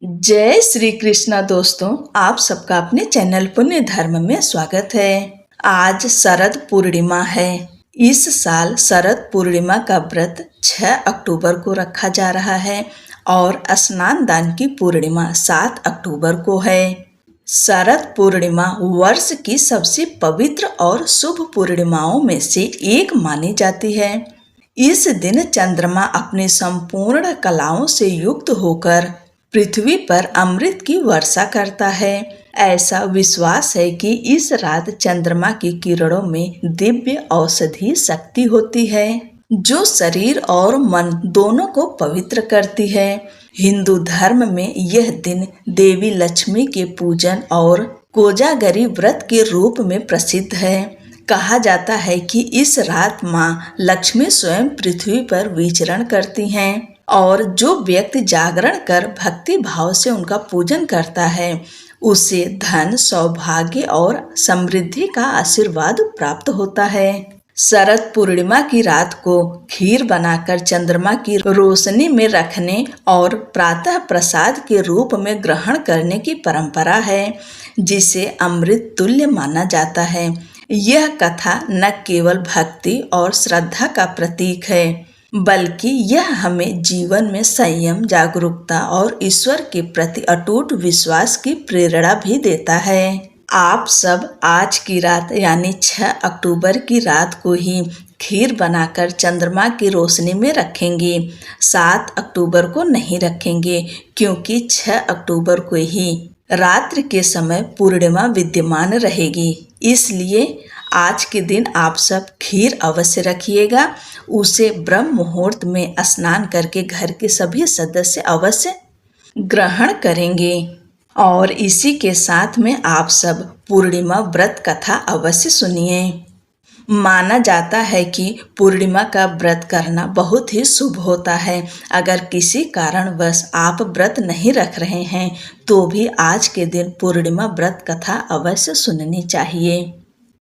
जय श्री कृष्णा दोस्तों, आप सबका अपने चैनल पुण्य धर्म में स्वागत है। आज शरद पूर्णिमा है। इस साल शरद पूर्णिमा का व्रत 6 अक्टूबर को रखा जा रहा है और स्नान दान की पूर्णिमा 7 अक्टूबर को है। शरद पूर्णिमा वर्ष की सबसे पवित्र और शुभ पूर्णिमाओं में से एक मानी जाती है। इस दिन चंद्रमा अपनी संपूर्ण कलाओं से युक्त होकर पृथ्वी पर अमृत की वर्षा करता है। ऐसा विश्वास है कि इस रात चंद्रमा की किरणों में दिव्य औषधि शक्ति होती है, जो शरीर और मन दोनों को पवित्र करती है। हिंदू धर्म में यह दिन देवी लक्ष्मी के पूजन और कोजागरी व्रत के रूप में प्रसिद्ध है। कहा जाता है कि इस रात माँ लक्ष्मी स्वयं पृथ्वी पर विचरण करती हैं और जो व्यक्ति जागरण कर भक्ति भाव से उनका पूजन करता है उसे धन, सौभाग्य और समृद्धि का आशीर्वाद प्राप्त होता है। शरद पूर्णिमा की रात को खीर बनाकर चंद्रमा की रोशनी में रखने और प्रातः प्रसाद के रूप में ग्रहण करने की परंपरा है, जिसे अमृत तुल्य माना जाता है। यह कथा न केवल भक्ति और श्रद्धा का प्रतीक है, बल्कि यह हमें जीवन में संयम, जागरूकता और ईश्वर के प्रति अटूट विश्वास की प्रेरणा भी देता है। आप सब आज की रात यानी 6 अक्टूबर की रात को ही खीर बनाकर चंद्रमा की रोशनी में रखेंगे। 7 अक्टूबर को नहीं रखेंगे, क्योंकि 6 अक्टूबर को ही रात्रि के समय पूर्णिमा विद्यमान रहेगी। इसलिए आज के दिन आप सब खीर अवश्य रखिएगा। उसे ब्रह्म मुहूर्त में स्नान करके घर के सभी सदस्य अवश्य ग्रहण करेंगे। और इसी के साथ में आप सब पूर्णिमा व्रत कथा अवश्य सुनिए। माना जाता है कि पूर्णिमा का व्रत करना बहुत ही शुभ होता है। अगर किसी कारणवश आप व्रत नहीं रख रहे हैं तो भी आज के दिन पूर्णिमा व्रत कथा अवश्य सुननी चाहिए।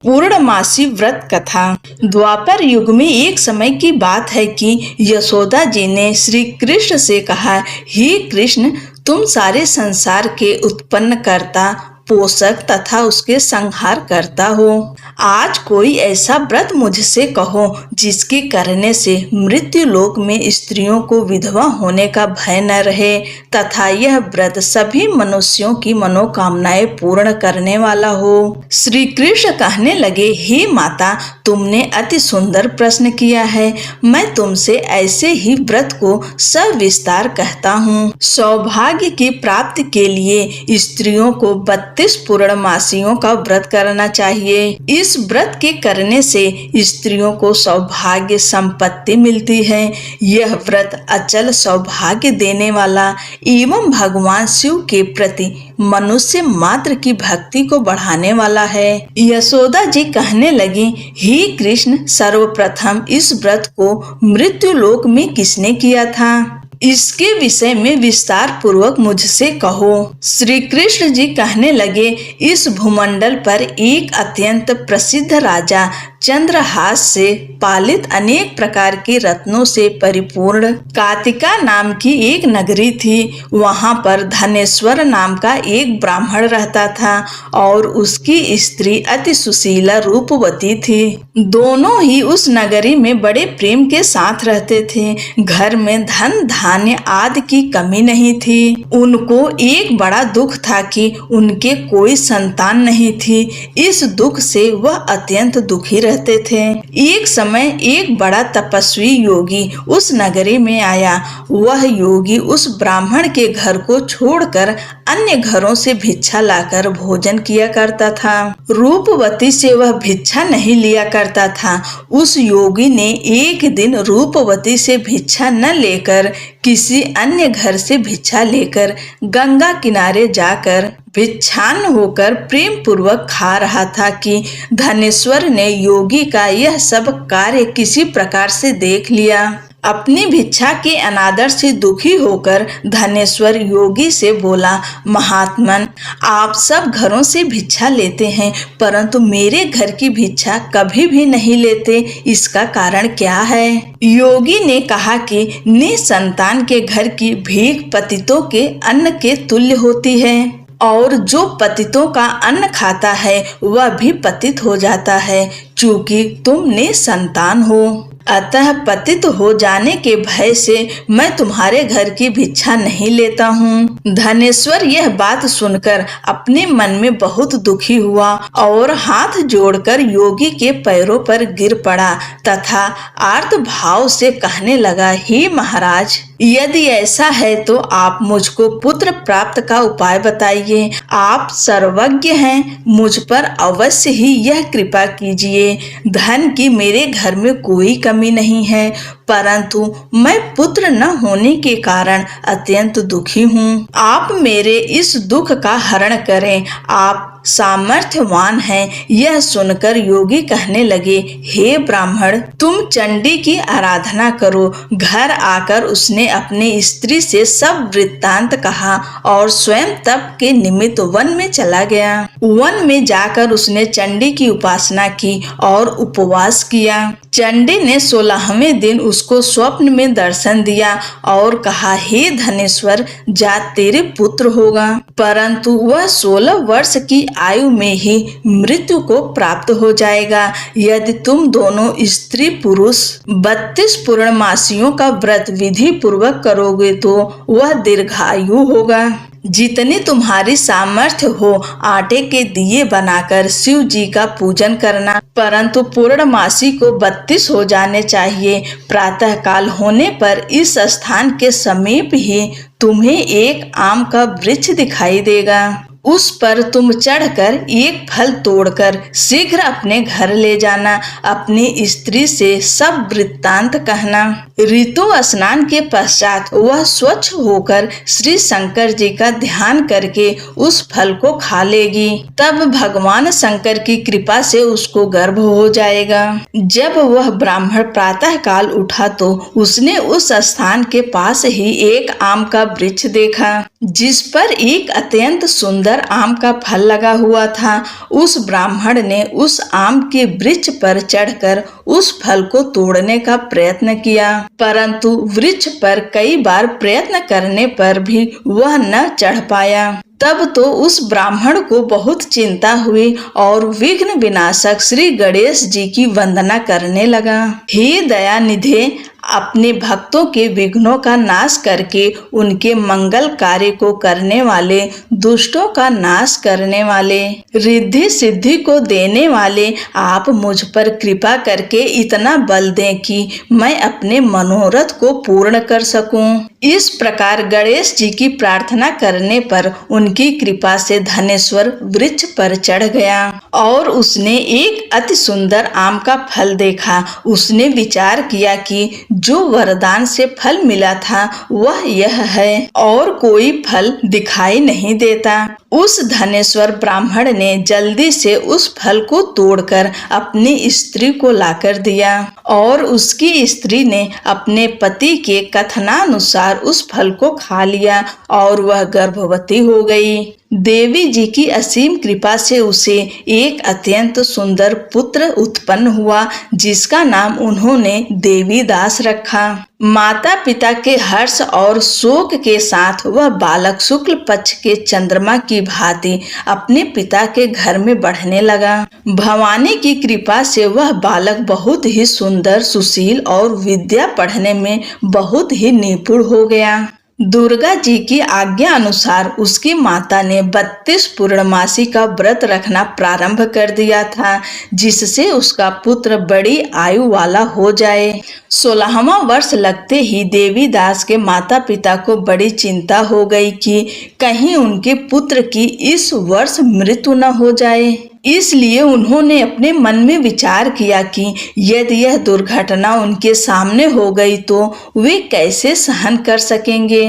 पूर्णमासी व्रत कथा। द्वापर युग में एक समय की बात है कि यशोदा जी ने श्री कृष्ण से कहा, हे कृष्ण, तुम सारे संसार के उत्पन्न करता, पोषक तथा उसके संहार करता हो। आज कोई ऐसा व्रत मुझसे कहो जिसके करने से मृत्यु लोक में स्त्रियों को विधवा होने का भय न रहे तथा यह व्रत सभी मनुष्यों की मनोकामनाएं पूर्ण करने वाला हो। श्री कृष्ण कहने लगे, हे माता, तुमने अति सुंदर प्रश्न किया है। मैं तुमसे ऐसे ही व्रत को सविस्तार कहता हूँ। सौभाग्य की प्राप्ति के लिए स्त्रियों को 32 पूर्णमासियों का व्रत करना चाहिए। इस व्रत के करने से स्त्रियों को सौभाग्य संपत्ति मिलती है। यह व्रत अचल सौभाग्य देने वाला एवं भगवान शिव के प्रति मनुष्य मात्र की भक्ति को बढ़ाने वाला है। यशोदा जी कहने लगी, हे कृष्ण, सर्वप्रथम इस व्रत को मृत्यु लोक में किसने किया था? इसके विषय में विस्तार पूर्वक मुझसे कहो। श्री कृष्ण जी कहने लगे, इस भूमंडल पर एक अत्यंत प्रसिद्ध राजा चंद्रहास से पालित अनेक प्रकार के रत्नों से परिपूर्ण कातिका नाम की एक नगरी थी। वहां पर धनेश्वर नाम का एक ब्राह्मण रहता था और उसकी स्त्री अति सुशीला रूपवती थी। दोनों ही उस नगरी में बड़े प्रेम के साथ रहते थे। घर में धन धान्य आदि की कमी नहीं थी। उनको एक बड़ा दुख था कि उनके कोई संतान नहीं थी। इस दुख से वह अत्यंत दुखी रहते थे। एक समय एक बड़ा तपस्वी योगी उस नगरी में आया। वह योगी उस ब्राह्मण के घर को छोड़कर अन्य घरों से भिक्षा लाकर भोजन किया करता था। रूपवती से वह भिक्षा नहीं लिया करता था। उस योगी ने एक दिन रूपवती से भिक्षा न लेकर किसी अन्य घर से भिक्षा लेकर गंगा किनारे जाकर भिक्षान्न होकर प्रेम पूर्वक खा रहा था कि धनेश्वर ने योगी का यह सब कार्य किसी प्रकार से देख लिया। अपनी भिक्षा के अनादर से दुखी होकर धनेश्वर योगी से बोला, महात्मन, आप सब घरों से भिक्षा लेते हैं परंतु मेरे घर की भिक्षा कभी भी नहीं लेते, इसका कारण क्या है? योगी ने कहा कि निसंतान के घर की भीख पतितों के अन्न के तुल्य होती है और जो पतितों का अन्न खाता है वह भी पतित हो जाता है। चूंकि तुम निसंतान हो अतः पतित हो जाने के भय से मैं तुम्हारे घर की भिक्षा नहीं लेता हूँ। धनेश्वर यह बात सुनकर अपने मन में बहुत दुखी हुआ और हाथ जोड़कर योगी के पैरों पर गिर पड़ा तथा आर्त भाव से कहने लगा, हे महाराज, यदि ऐसा है तो आप मुझको पुत्र प्राप्त का उपाय बताइए। आप सर्वज्ञ हैं, मुझ पर अवश्य ही यह कृपा कीजिए। धन की मेरे घर में कोई कमी नहीं है परंतु मैं पुत्र न होने के कारण अत्यंत दुखी हूँ। आप मेरे इस दुख का हरण करें, आप सामर्थ्यवान हैं। यह सुनकर योगी कहने लगे, हे ब्राह्मण, तुम चंडी की आराधना करो। घर आकर उसने अपनी स्त्री से सब वृत्तांत कहा और स्वयं तप के निमित्त वन में चला गया। वन में जाकर उसने चंडी की उपासना की और उपवास किया। चंडी ने 16वें दिन उसको स्वप्न में दर्शन दिया और कहा, हे धनेश्वर, जा तेरे पुत्र होगा परंतु वह 16 वर्ष की आयु में ही मृत्यु को प्राप्त हो जाएगा। यदि तुम दोनों स्त्री पुरुष 32 पूर्णमासियों का व्रत विधि पूर्वक करोगे तो वह दीर्घायु होगा। जितनी तुम्हारी सामर्थ्य हो आटे के दिए बनाकर शिव जी का पूजन करना, परंतु पूर्णमासी को 32 हो जाने चाहिए। प्रातः काल होने पर इस स्थान के समीप ही तुम्हें एक आम का वृक्ष दिखाई देगा। उस पर तुम चढ़कर एक फल तोड़कर शीघ्र अपने घर ले जाना। अपनी स्त्री से सब वृत्तांत कहना। ऋतु स्नान के पश्चात वह स्वच्छ होकर श्री शंकर जी का ध्यान करके उस फल को खा लेगी। तब भगवान शंकर की कृपा से उसको गर्भ हो जाएगा। जब वह ब्राह्मण प्रातः काल उठा तो उसने उस स्थान के पास ही एक आम का वृक्ष देखा जिस पर एक अत्यंत सुंदर आम का फल लगा हुआ था। उस ब्राह्मण ने उस आम के वृक्ष पर चढ़कर उस फल को तोड़ने का प्रयत्न किया परंतु वृक्ष पर कई बार प्रयत्न करने पर भी वह न चढ़ पाया। तब तो उस ब्राह्मण को बहुत चिंता हुई और विघ्न विनाशक श्री गणेश जी की वंदना करने लगा। हे दयानिधे, अपने भक्तों के विघ्नों का नाश करके उनके मंगल कार्य को करने वाले, दुष्टों का नाश करने वाले, रिद्धि सिद्धि को देने वाले, आप मुझ पर कृपा करके इतना बल दें कि मैं अपने मनोरथ को पूर्ण कर सकूं। इस प्रकार गणेश जी की प्रार्थना करने पर उनकी कृपा से धनेश्वर वृक्ष पर चढ़ गया और उसने एक अति सुंदर आम का फल देखा। उसने विचार किया कि जो वरदान से फल मिला था वह यह है और कोई फल दिखाई नहीं देता। उस धनेश्वर ब्राह्मण ने जल्दी से उस फल को तोड़कर अपनी स्त्री को लाकर दिया और उसकी स्त्री ने अपने पति के कथनानुसार उस फल को खा लिया और वह गर्भवती हो गई। देवी जी की असीम कृपा से उसे एक अत्यंत सुंदर पुत्र उत्पन्न हुआ जिसका नाम उन्होंने देवीदास रखा। माता पिता के हर्ष और शोक के साथ वह बालक शुक्ल पक्ष के चंद्रमा की भांति अपने पिता के घर में बढ़ने लगा। भवानी की कृपा से वह बालक बहुत ही सुंदर, सुशील और विद्या पढ़ने में बहुत ही निपुण हो गया। दुर्गा जी की आज्ञा अनुसार उसकी माता ने 32 पूर्णमासी का व्रत रखना प्रारंभ कर दिया था जिससे उसका पुत्र बड़ी आयु वाला हो जाए। 16वां वर्ष लगते ही देवीदास के माता पिता को बड़ी चिंता हो गई कि कहीं उनके पुत्र की इस वर्ष मृत्यु न हो जाए। इसलिए उन्होंने अपने मन में विचार किया कि यदि यह दुर्घटना उनके सामने हो गई तो वे कैसे सहन कर सकेंगे।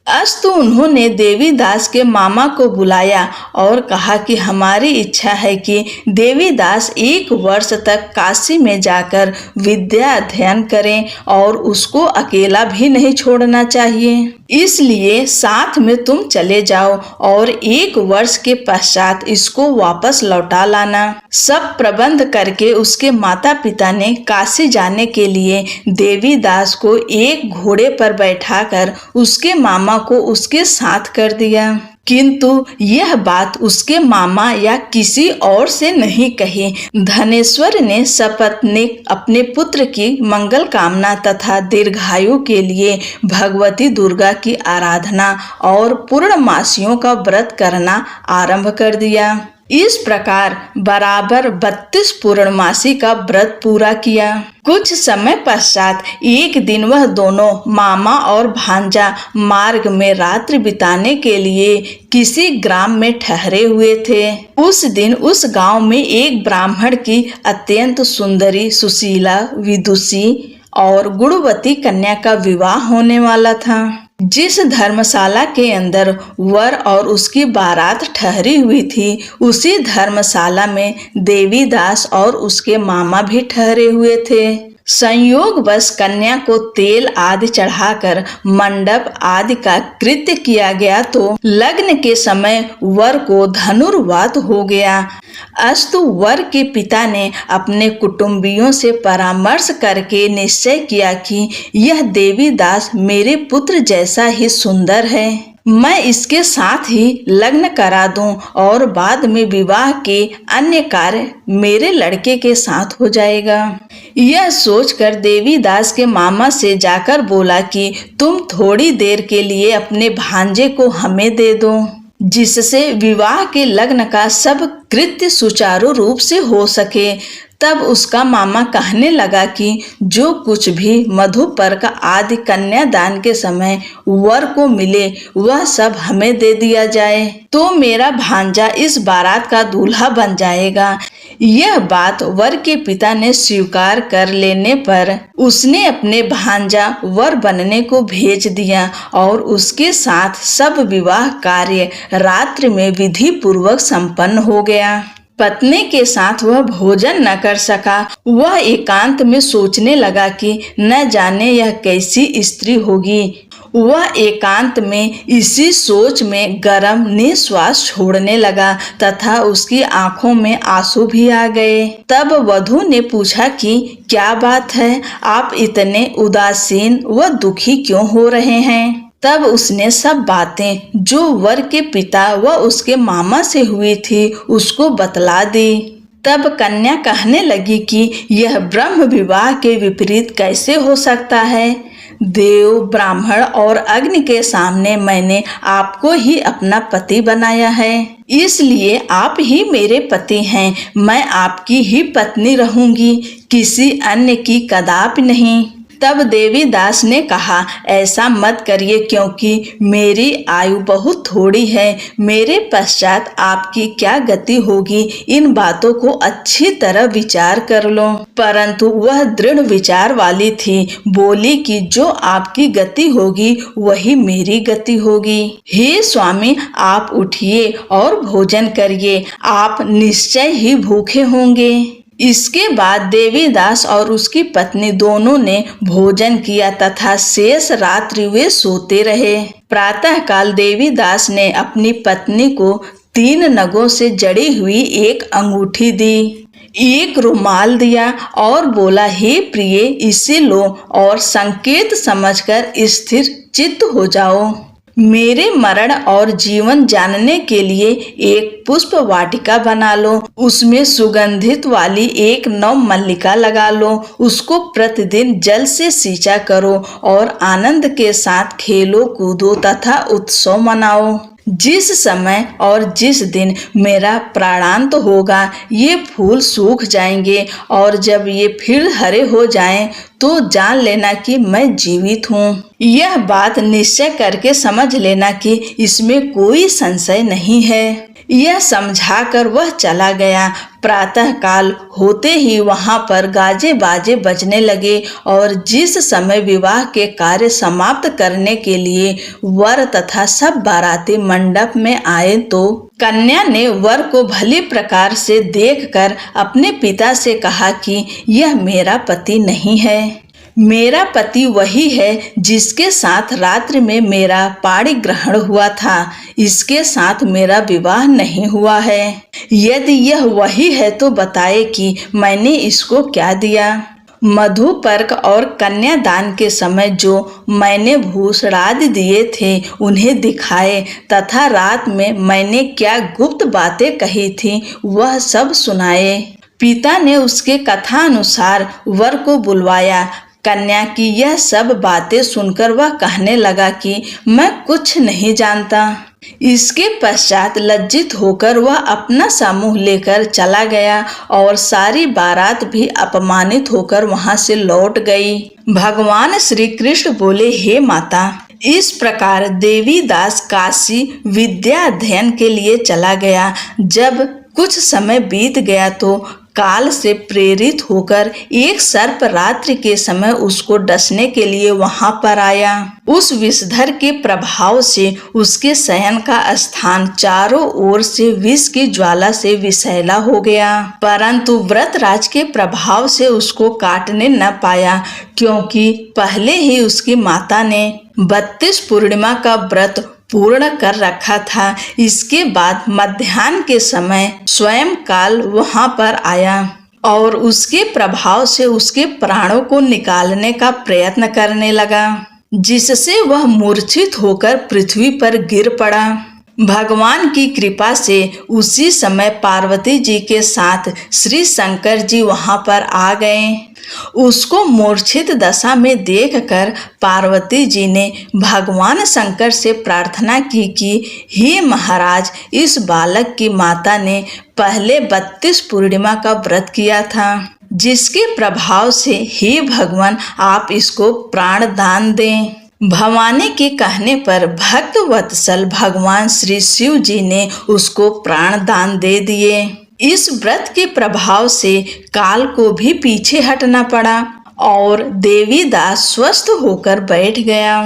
अस्तु उन्होंने देवीदास के मामा को बुलाया और कहा कि हमारी इच्छा है कि देवीदास 1 वर्ष तक काशी में जाकर विद्या अध्ययन करें और उसको अकेला भी नहीं छोड़ना चाहिए। इसलिए साथ में तुम चले जाओ और 1 वर्ष के पश्चात इसको वापस लौटा लाना। सब प्रबंध करके उसके माता पिता ने काशी जाने के लिए देवीदास को एक घोड़े पर बैठाकर उसके मामा को उसके साथ कर दिया। किंतु यह बात उसके मामा या किसी और से नहीं कही। धनेश्वर ने सपत्नीक अपने पुत्र की मंगल कामना तथा दीर्घायु के लिए भगवती दुर्गा की आराधना और पूर्णमासियों का व्रत करना आरंभ कर दिया। इस प्रकार बराबर 32 पूर्णमासी का व्रत पूरा किया। कुछ समय पश्चात एक दिन वह दोनों मामा और भांजा मार्ग में रात्रि बिताने के लिए किसी ग्राम में ठहरे हुए थे। उस दिन उस गांव में एक ब्राह्मण की अत्यंत सुंदरी, सुशीला, विदुषी और गुणवती कन्या का विवाह होने वाला था। जिस धर्मशाला के अंदर वर और उसकी बारात ठहरी हुई थी, उसी धर्मशाला में देवीदास और उसके मामा भी ठहरे हुए थे। संयोगवश कन्या को तेल आदि चढ़ाकर मंडप आदि का कृत्य किया गया तो लग्न के समय वर को धनुर्वात हो गया। अस्तु वर के पिता ने अपने कुटुंबियों से परामर्श करके निश्चय किया कि यह देवीदास मेरे पुत्र जैसा ही सुंदर है, मैं इसके साथ ही लग्न करा दूं और बाद में विवाह के अन्य कार्य मेरे लड़के के साथ हो जाएगा। यह सोचकर देवीदास के मामा से जाकर बोला कि तुम थोड़ी देर के लिए अपने भांजे को हमें दे दो, जिससे विवाह के लग्न का सब कृत्य सुचारू रूप से हो सके। तब उसका मामा कहने लगा कि जो कुछ भी मधुपर्क आदि कन्यादान के समय वर को मिले वह सब हमें दे दिया जाए, तो मेरा भांजा इस बारात का दूल्हा बन जाएगा। यह बात वर के पिता ने स्वीकार कर लेने पर उसने अपने भांजा वर बनने को भेज दिया और उसके साथ सब विवाह कार्य रात्रि में विधि पूर्वक संपन्न हो गया। पत्नी के साथ वह भोजन न कर सका। वह एकांत में सोचने लगा कि न जाने यह कैसी स्त्री होगी। वह एकांत में इसी सोच में गरम निश्वास छोड़ने लगा तथा उसकी आंखों में आंसू भी आ गए। तब वधू ने पूछा कि क्या बात है, आप इतने उदासीन व दुखी क्यों हो रहे हैं? तब उसने सब बातें जो वर के पिता व उसके मामा से हुई थी उसको बतला दी। तब कन्या कहने लगी कि यह ब्रह्म विवाह के विपरीत कैसे हो सकता है। देव, ब्राह्मण और अग्नि के सामने मैंने आपको ही अपना पति बनाया है, इसलिए आप ही मेरे पति हैं। मैं आपकी ही पत्नी रहूंगी, किसी अन्य की कदापि नहीं। तब देवीदास ने कहा, ऐसा मत करिए क्योंकि मेरी आयु बहुत थोड़ी है। मेरे पश्चात आपकी क्या गति होगी, इन बातों को अच्छी तरह विचार कर लो। परंतु वह दृढ़ विचार वाली थी, बोली कि जो आपकी गति होगी वही मेरी गति होगी। हे स्वामी, आप उठिए और भोजन करिए, आप निश्चय ही भूखे होंगे। इसके बाद देवीदास और उसकी पत्नी दोनों ने भोजन किया तथा शेष रात्रि वे सोते रहे। प्रातःकाल देवीदास ने अपनी पत्नी को 3 नगों से जड़ी हुई एक अंगूठी दी, एक रुमाल दिया और बोला, हे प्रिय, इसे लो और संकेत समझकर स्थिर चित्त हो जाओ। मेरे मरण और जीवन जानने के लिए एक पुष्प वाटिका बना लो, उसमें सुगंधित वाली एक नव मल्लिका लगा लो, उसको प्रतिदिन जल से सींचा करो और आनंद के साथ खेलो कूदो तथा उत्सव मनाओ। जिस समय और जिस दिन मेरा प्राणांत होगा ये फूल सूख जाएंगे और जब ये फिर हरे हो जाएं तो जान लेना कि मैं जीवित हूँ। यह बात निश्चय करके समझ लेना कि इसमें कोई संशय नहीं है। यह समझाकर वह चला गया। प्रातः काल होते ही वहां पर गाजे बाजे बजने लगे और जिस समय विवाह के कार्य समाप्त करने के लिए वर तथा सब बाराती मंडप में आए तो कन्या ने वर को भली प्रकार से देखकर अपने पिता से कहा कि यह मेरा पति नहीं है। मेरा पति वही है जिसके साथ रात्रि में मेरा पाणी ग्रहण हुआ था। इसके साथ मेरा विवाह नहीं हुआ है। यदि यह वही है तो बताए कि मैंने इसको क्या दिया। मधुपर्क और कन्यादान के समय जो मैंने भूषणादि दिए थे उन्हें दिखाए तथा रात में मैंने क्या गुप्त बातें कही थी वह सब सुनाए। पिता ने उसके कथा अनुसार वर को बुलवाया। कन्या की यह सब बातें सुनकर वह कहने लगा कि मैं कुछ नहीं जानता। इसके पश्चात लज्जित होकर वह अपना समूह लेकर चला गया और सारी बारात भी अपमानित होकर वहां से लौट गई। भगवान श्री कृष्ण बोले, हे माता, इस प्रकार देवीदास काशी विद्या अध्ययन के लिए चला गया। जब कुछ समय बीत गया तो काल से प्रेरित होकर एक सर्प रात्रि के समय उसको डसने के लिए वहां पर आया। उस विषधर के प्रभाव से उसके शयन का स्थान चारों ओर से विष की ज्वाला से विषैला हो गया, परंतु व्रतराज के प्रभाव से उसको काटने न पाया, क्योंकि पहले ही उसकी माता ने 32 पूर्णिमा का व्रत पूर्ण कर रखा था। इसके बाद मध्याह्न के समय स्वयं काल वहां पर आया और उसके प्रभाव से उसके प्राणों को निकालने का प्रयत्न करने लगा, जिससे वह मूर्छित होकर पृथ्वी पर गिर पड़ा। भगवान की कृपा से उसी समय पार्वती जी के साथ श्री शंकर जी वहां पर आ गए। उसको मूर्छित दशा में देखकर पार्वती जी ने भगवान शंकर से प्रार्थना की कि हे महाराज, इस बालक की माता ने पहले 32 पूर्णिमा का व्रत किया था, जिसके प्रभाव से हे भगवान आप इसको प्राण दान दें। भवानी के कहने पर भक्त वत्सल भगवान श्री शिव जी ने उसको प्राण दान दे दिए। इस व्रत के प्रभाव से काल को भी पीछे हटना पड़ा और देवीदास स्वस्थ होकर बैठ गया।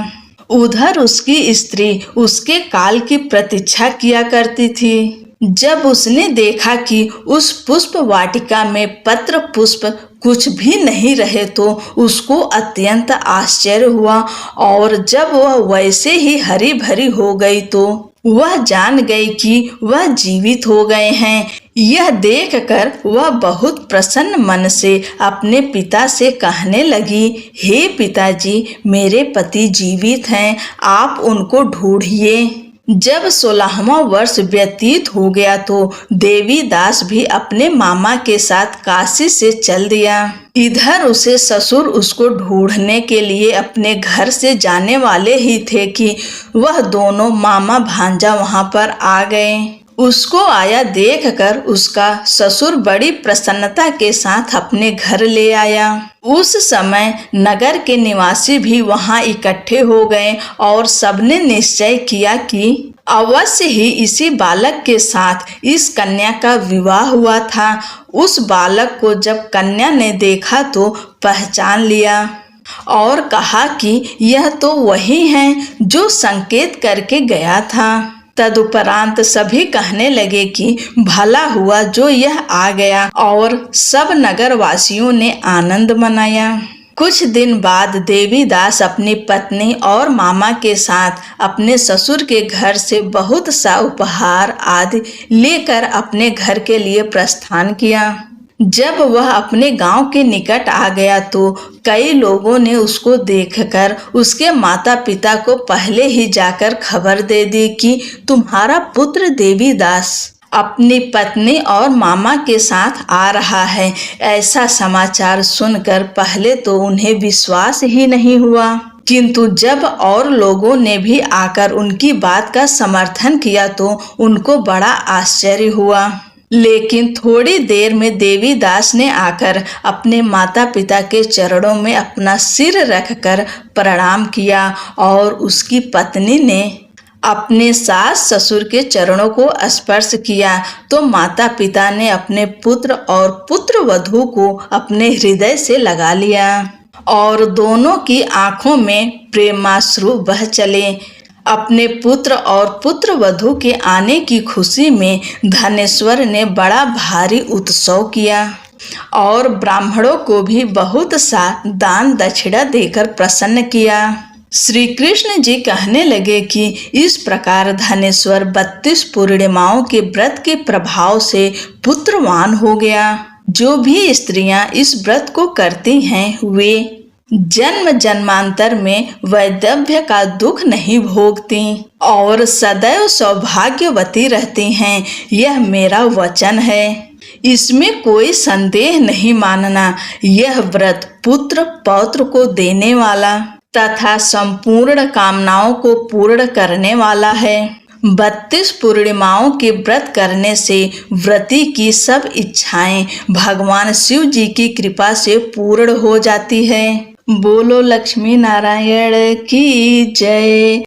उधर उसकी स्त्री उसके काल की प्रतीक्षा किया करती थी। जब उसने देखा कि उस पुष्प वाटिका में पत्र पुष्प कुछ भी नहीं रहे तो उसको अत्यंत आश्चर्य हुआ और जब वह वैसे ही हरी भरी हो गई तो वह जान गई कि वह जीवित हो गए हैं। यह देखकर वह बहुत प्रसन्न मन से अपने पिता से कहने लगी, हे पिताजी, मेरे पति जीवित हैं, आप उनको ढूंढिए। जब 16वां वर्ष व्यतीत हो गया तो देवीदास भी अपने मामा के साथ काशी से चल दिया। इधर उसे ससुर उसको ढूंढने के लिए अपने घर से जाने वाले ही थे कि वह दोनों मामा भांजा वहां पर आ गए। उसको आया देखकर उसका ससुर बड़ी प्रसन्नता के साथ अपने घर ले आया। उस समय नगर के निवासी भी वहां इकट्ठे हो गए और सबने निश्चय किया कि अवश्य ही इसी बालक के साथ इस कन्या का विवाह हुआ था। उस बालक को जब कन्या ने देखा तो पहचान लिया और कहा कि यह तो वही है जो संकेत करके गया था। तदुपरांत सभी कहने लगे कि भला हुआ जो यह आ गया और सब नगरवासियों ने आनंद मनाया। कुछ दिन बाद देवीदास अपनी पत्नी और मामा के साथ अपने ससुर के घर से बहुत सा उपहार आदि लेकर अपने घर के लिए प्रस्थान किया। जब वह अपने गांव के निकट आ गया तो कई लोगों ने उसको देखकर उसके माता पिता को पहले ही जाकर खबर दे दी कि तुम्हारा पुत्र देवीदास अपनी पत्नी और मामा के साथ आ रहा है। ऐसा समाचार सुनकर पहले तो उन्हें विश्वास ही नहीं हुआ, किंतु जब और लोगों ने भी आकर उनकी बात का समर्थन किया तो उनको बड़ा आश्चर्य हुआ। लेकिन थोड़ी देर में देवी दास ने आकर अपने माता पिता के चरणों में अपना सिर रखकर प्रणाम किया और उसकी पत्नी ने अपने सास ससुर के चरणों को स्पर्श किया तो माता पिता ने अपने पुत्र और पुत्र वधू को अपने हृदय से लगा लिया और दोनों की आंखों में प्रेमाश्रु बह चले। अपने पुत्र और पुत्र वधू के आने की खुशी में धनेश्वर ने बड़ा भारी उत्सव किया और ब्राह्मणों को भी बहुत सा दान दक्षिणा देकर प्रसन्न किया। श्री कृष्ण जी कहने लगे कि इस प्रकार धनेश्वर 32 पूर्णिमाओं के व्रत के प्रभाव से पुत्रवान हो गया। जो भी स्त्रियां इस व्रत को करती हैं वे जन्म जन्मांतर में वैधव्य का दुख नहीं भोगती और सदैव सौभाग्यवती रहती हैं। यह मेरा वचन है, इसमें कोई संदेह नहीं मानना। यह व्रत पुत्र पौत्र को देने वाला तथा संपूर्ण कामनाओं को पूर्ण करने वाला है। 32 पूर्णिमाओं के व्रत करने से व्रती की सब इच्छाएं भगवान शिव जी की कृपा से पूर्ण हो जाती है। बोलो लक्ष्मी नारायण की जय।